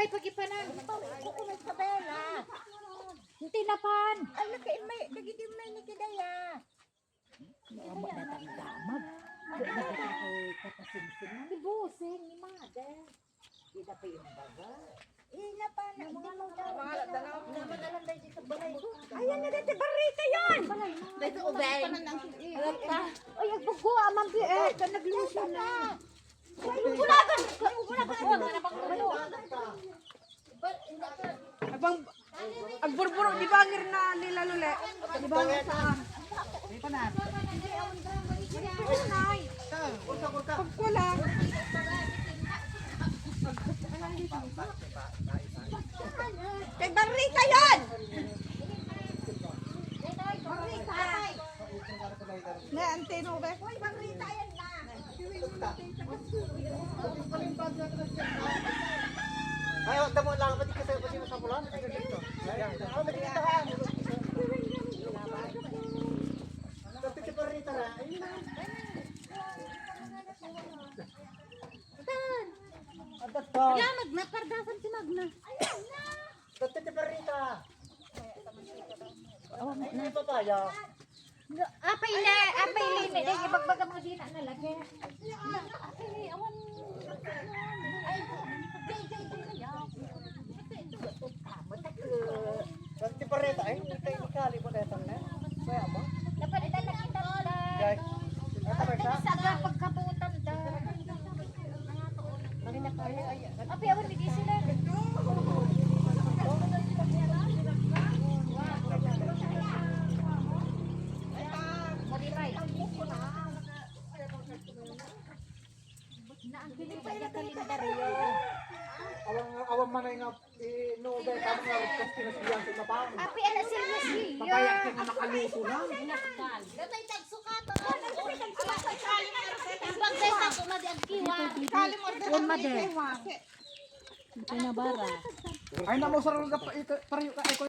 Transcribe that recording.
pagipanan. Kuko may sabela. Hindi na pan. Ano kay may nagidim may nikidaya. Amo na tang damag. Di busing ni mother. Di na pa yung baga. Ina pa na mga madalang dahil sa balay. Ayan na dito barita yon. Dito ubay. Ay agbugo amang bi eh. Nagluso na. Ugulagan. Wala bang luto. Abang agburburo di bangir na nila lule. Di ba saan? Dito na. Pagkulang. Kay barita yon. Ne anteno be. Barita yan na. Ayo, damo lang pati kasi pati sa pulan. Dito. Ako dito ha. Tapi ke perita na. Ayun na. Adat to. Ya magna pardasan si magna. Tapi ke perita. Oh, ini papaya. Apay le ni dai ibagbaga mo dina na lagi. Ay awan. Ay Tapi perita ay kay kali mo datang na. Kaya mo? dapat ita nakita da. Guys. Ata ba siya? Saga pagkabutan da. Kali na kali ay. Api awan di sila. Na ang kiling kaya kalendaryo. Awang manay nga no dai tama nga kasi kinasiyan sa mapang. Api ana seriously. Papaya kay nga makaluto na. Datay tagsukat. Ibang day sa ko madi ang kiwa. Kali mo Yan, mother. Pinabara. Ay na mo sarong pareho ka